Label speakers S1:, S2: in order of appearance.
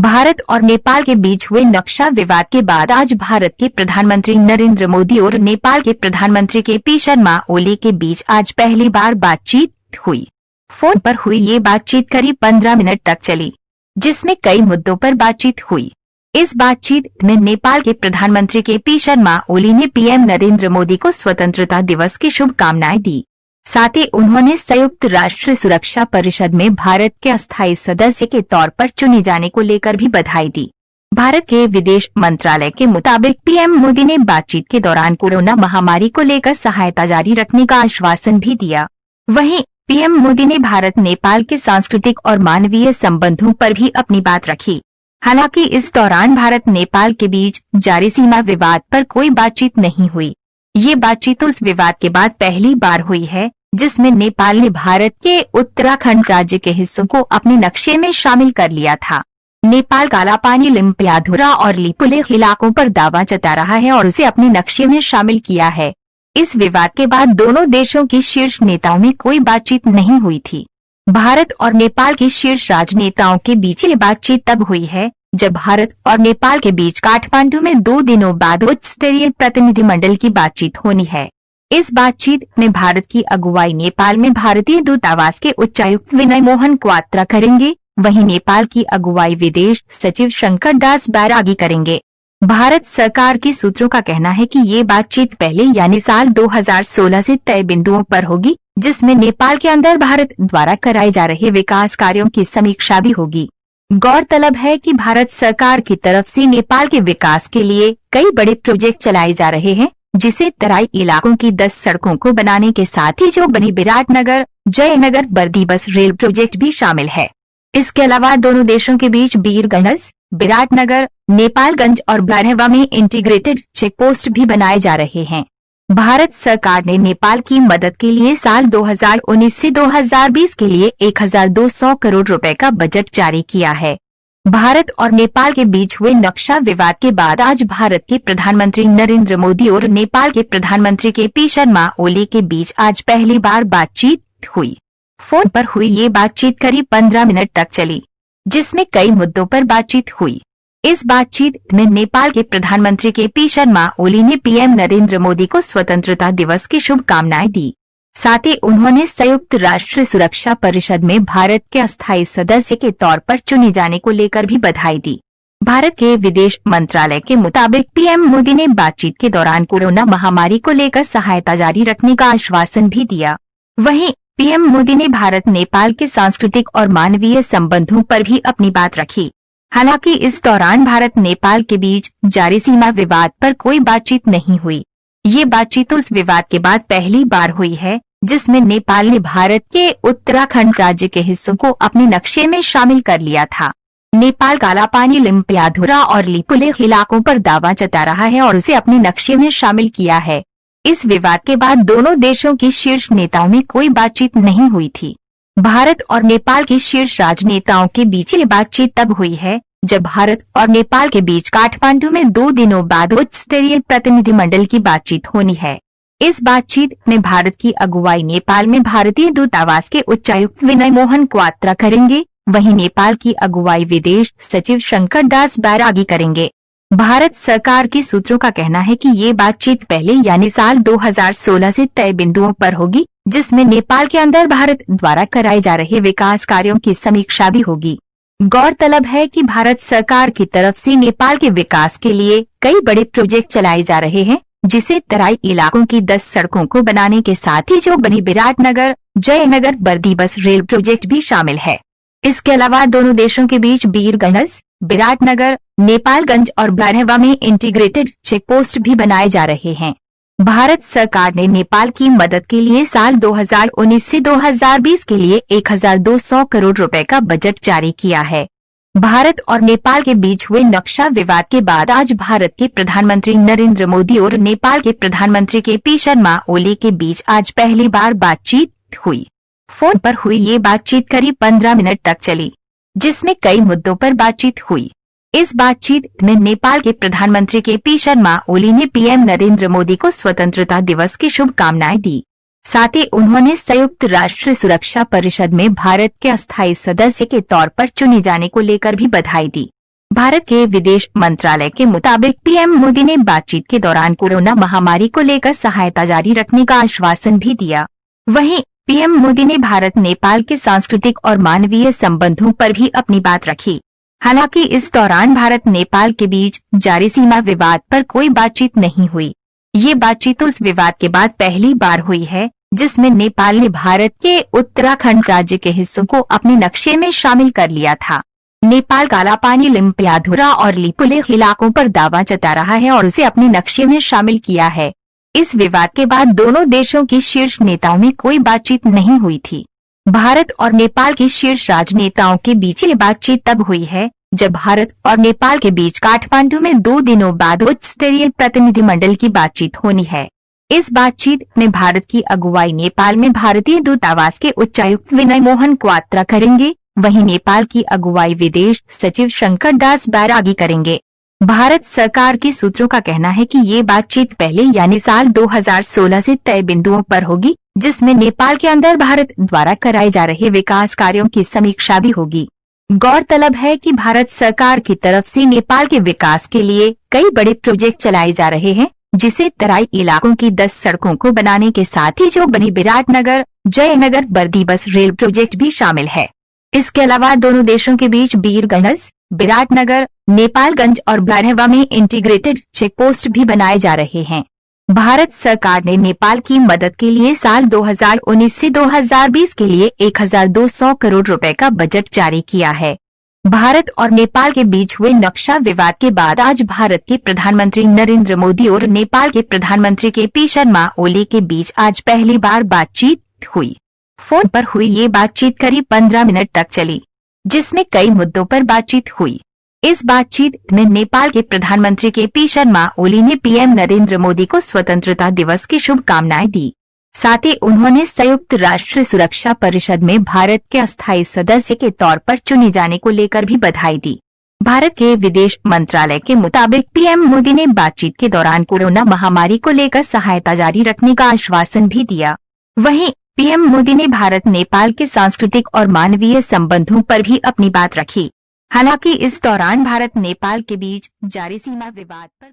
S1: भारत और नेपाल के बीच हुए नक्शा विवाद के बाद आज भारत के प्रधानमंत्री नरेंद्र मोदी और नेपाल के प्रधानमंत्री केपी शर्मा ओली के बीच आज पहली बार बातचीत हुई। फोन पर हुई ये बातचीत करीब 15 मिनट तक चली, जिसमें कई मुद्दों पर बातचीत हुई। इस बातचीत में नेपाल के प्रधानमंत्री केपी शर्मा ओली ने पीएम नरेंद्र मोदी को स्वतंत्रता दिवस की शुभकामनाएं दी। साथ ही उन्होंने संयुक्त राष्ट्र सुरक्षा परिषद में भारत के अस्थायी सदस्य के तौर पर चुने जाने को लेकर भी बधाई दी। भारत के विदेश मंत्रालय के मुताबिक पीएम मोदी ने बातचीत के दौरान कोरोना महामारी को लेकर सहायता जारी रखने का आश्वासन भी दिया। वहीं पीएम मोदी ने भारत नेपाल के सांस्कृतिक और मानवीय संबंधों पर भी अपनी बात रखी। हालांकि इस दौरान भारत नेपाल के बीच जारी सीमा विवाद पर कोई बातचीत नहीं हुई। ये बातचीत उस विवाद के बाद पहली बार हुई है जिसमें नेपाल ने भारत के उत्तराखंड राज्य के हिस्सों को अपने नक्शे में शामिल कर लिया था। नेपाल कालापानी, लिम्पियाधुरा और लिपुलेख इलाकों पर दावा जता रहा है और उसे अपने नक्शे में शामिल किया है। इस विवाद के बाद दोनों देशों के शीर्ष नेताओं में कोई बातचीत नहीं हुई थी। भारत और नेपाल के शीर्ष राजनेताओं के बीच ये बातचीत तब हुई है जब भारत और नेपाल के बीच काठमांडू में 2 दिनों बाद उच्च स्तरीय प्रतिनिधिमंडल की बातचीत होनी है। इस बातचीत में भारत की अगुवाई नेपाल में भारतीय दूतावास के उच्चायुक्त विनय मोहन क्वात्रा करेंगे। वहीं नेपाल की अगुवाई विदेश सचिव शंकर दास बैरागी करेंगे। भारत सरकार के सूत्रों का कहना है कि ये बातचीत पहले यानी साल 2016 से तय बिंदुओं पर होगी, जिसमें नेपाल के अंदर भारत द्वारा कराए जा रहे विकास कार्यों की समीक्षा भी होगी। गौरतलब है कि भारत सरकार की तरफ से नेपाल के विकास के लिए कई बड़े प्रोजेक्ट चलाए जा रहे हैं, जिसे तराई इलाकों की 10 सड़कों को बनाने के साथ ही जो बनी विराटनगर जयनगर बर्दीबस रेल प्रोजेक्ट भी शामिल है। इसके अलावा दोनों देशों के बीच बीरगंज, विराटनगर, नेपालगंज और बरहवा में इंटीग्रेटेड चेक पोस्ट भी बनाए जा रहे हैं। भारत सरकार ने नेपाल की मदद के लिए साल 2019 से 2020 के लिए 1200 करोड़ रुपए का बजट जारी किया है। भारत और नेपाल के बीच हुए नक्शा विवाद के बाद आज भारत के प्रधानमंत्री नरेंद्र मोदी और नेपाल के प्रधानमंत्री केपी शर्मा ओली के बीच आज पहली बार बातचीत हुई। फोन पर हुई ये बातचीत करीब 15 मिनट तक चली, जिसमें कई मुद्दों पर बातचीत हुई। इस बातचीत में नेपाल के प्रधानमंत्री केपी शर्मा ओली ने पीएम नरेंद्र मोदी को स्वतंत्रता दिवस की शुभकामनाएं दी। साथ ही उन्होंने संयुक्त राष्ट्र सुरक्षा परिषद में भारत के अस्थायी सदस्य के तौर पर चुने जाने को लेकर भी बधाई दी। भारत के विदेश मंत्रालय के मुताबिक पीएम मोदी ने बातचीत के दौरान कोरोना महामारी को लेकर सहायता जारी रखने का आश्वासन भी दिया। वहीं पीएम मोदी ने भारत नेपाल के सांस्कृतिक और मानवीय संबंधों पर भी अपनी बात रखी। हालांकि इस दौरान भारत नेपाल के बीच जारी सीमा विवाद पर कोई बातचीत नहीं हुई। ये बातचीत उस विवाद के बाद पहली बार हुई है जिसमें नेपाल ने भारत के उत्तराखंड राज्य के हिस्सों को अपने नक्शे में शामिल कर लिया था। नेपाल कालापानी, लिम्पियाधुरा और लिपुलेख इलाकों पर दावा जता रहा है और उसे अपने नक्शे में शामिल किया है। इस विवाद के बाद दोनों देशों के शीर्ष नेताओं में कोई बातचीत नहीं हुई थी। भारत और नेपाल के शीर्ष राजनेताओं के बीच ये बातचीत तब हुई है जब भारत और नेपाल के बीच काठमांडू में 2 दिनों बाद उच्च स्तरीय प्रतिनिधिमंडल की बातचीत होनी है। इस बातचीत में भारत की अगुवाई नेपाल में भारतीय दूतावास के उच्चायुक्त विनय मोहन क्वात्रा करेंगे। वहीं नेपाल की अगुवाई विदेश सचिव शंकर दास बैरागी करेंगे। भारत सरकार के सूत्रों का कहना है कि ये बातचीत पहले यानी साल 2016 से तय बिंदुओं पर होगी, जिसमें नेपाल के अंदर भारत द्वारा कराए जा रहे विकास कार्यों की समीक्षा भी होगी। गौरतलब है कि भारत सरकार की तरफ से नेपाल के विकास के लिए कई बड़े प्रोजेक्ट चलाए जा रहे हैं, जिसे तराई इलाकों की 10 सड़कों को बनाने के साथ ही जो बनी विराटनगर जयनगर बर्दीबस रेल प्रोजेक्ट भी शामिल है। इसके अलावा दोनों देशों के बीच बीरगंज, विराटनगर, नेपालगंज और बरहवा में इंटीग्रेटेड चेक पोस्ट भी बनाए जा रहे हैं। भारत सरकार ने नेपाल की मदद के लिए साल 2019 से 2020 के लिए 1200 करोड़ रुपए का बजट जारी किया है। भारत और नेपाल के बीच हुए नक्शा विवाद के बाद आज भारत के प्रधानमंत्री नरेंद्र मोदी और नेपाल के प्रधानमंत्री केपी शर्मा ओली के बीच आज पहली बार बातचीत हुई। फोन पर हुई ये बातचीत करीब 15 मिनट तक चली, जिसमें कई मुद्दों पर बातचीत हुई। इस बातचीत में नेपाल के प्रधानमंत्री केपी शर्मा ओली ने पीएम नरेंद्र मोदी को स्वतंत्रता दिवस की शुभकामनाएं दी। साथ ही उन्होंने संयुक्त राष्ट्र सुरक्षा परिषद में भारत के अस्थायी सदस्य के तौर पर चुने जाने को लेकर भी बधाई दी। भारत के विदेश मंत्रालय के मुताबिक पीएम मोदी ने बातचीत के दौरान कोरोना महामारी को लेकर सहायता जारी रखने का आश्वासन भी दिया। वहीं पीएम मोदी ने भारत नेपाल के सांस्कृतिक और मानवीय संबंधों पर भी अपनी बात रखी। हालांकि इस दौरान भारत नेपाल के बीच जारी सीमा विवाद पर कोई बातचीत नहीं हुई। ये बातचीत उस विवाद के बाद पहली बार हुई है जिसमें नेपाल ने भारत के उत्तराखंड राज्य के हिस्सों को अपने नक्शे में शामिल कर लिया था। नेपाल कालापानी, लिम्पियाधुरा और लिपुलेख इलाकों पर दावा जता रहा है और उसे अपने नक्शे में शामिल किया है। इस विवाद के बाद दोनों देशों के शीर्ष नेताओं में कोई बातचीत नहीं हुई थी। भारत और नेपाल के शीर्ष राजनेताओं के बीच ये बातचीत तब हुई है जब भारत और नेपाल के बीच काठमांडू में 2 दिनों बाद उच्च स्तरीय प्रतिनिधिमंडल की बातचीत होनी है। इस बातचीत में भारत की अगुवाई नेपाल में भारतीय दूतावास के उच्चायुक्त विनय मोहन क्वात्रा करेंगे। वहीं नेपाल की अगुवाई विदेश सचिव शंकर दास बैरागी करेंगे। भारत सरकार के सूत्रों का कहना है कि ये बातचीत पहले यानी साल 2016 से तय बिंदुओं पर होगी, जिसमें नेपाल के अंदर भारत द्वारा कराए जा रहे विकास कार्यों की समीक्षा भी होगी। गौरतलब है कि भारत सरकार की तरफ से नेपाल के विकास के लिए कई बड़े प्रोजेक्ट चलाए जा रहे हैं, जिसे तराई इलाकों की 10 सड़कों को बनाने के साथ ही जो बनी Viratnagar Jaynagar बर्दी bus rail project भी शामिल है। इसके अलावा दोनों देशों के बीच वीरगंज, विराटनगर, नेपालगंज और ब्यारेहवा में इंटीग्रेटेड चेक पोस्ट भी बनाए जा रहे हैं। भारत सरकार ने नेपाल की मदद के लिए साल 2019 से 2020 के लिए 1200 करोड़ रुपए का बजट जारी किया है। भारत और नेपाल के बीच हुए नक्शा विवाद के बाद आज भारत के प्रधानमंत्री नरेंद्र मोदी और नेपाल के प्रधानमंत्री केपी शर्मा ओली के बीच आज पहली बार बातचीत हुई। फोन पर हुई ये बातचीत करीब 15 मिनट तक चली, जिसमें कई मुद्दों पर बातचीत हुई। इस बातचीत में नेपाल के प्रधानमंत्री केपी शर्मा ओली ने पीएम नरेंद्र मोदी को स्वतंत्रता दिवस की शुभकामनाएं दी। साथ ही उन्होंने संयुक्त राष्ट्र सुरक्षा परिषद में भारत के अस्थायी सदस्य के तौर पर चुने जाने को लेकर भी बधाई दी। भारत के विदेश मंत्रालय के मुताबिक पीएम मोदी ने बातचीत के दौरान कोरोना महामारी को लेकर सहायता जारी रखने का आश्वासन भी दिया। वहीं पीएम मोदी ने भारत नेपाल के सांस्कृतिक और मानवीय संबंधों पर भी अपनी बात रखी। हालांकि इस दौरान भारत नेपाल के बीच जारी सीमा विवाद पर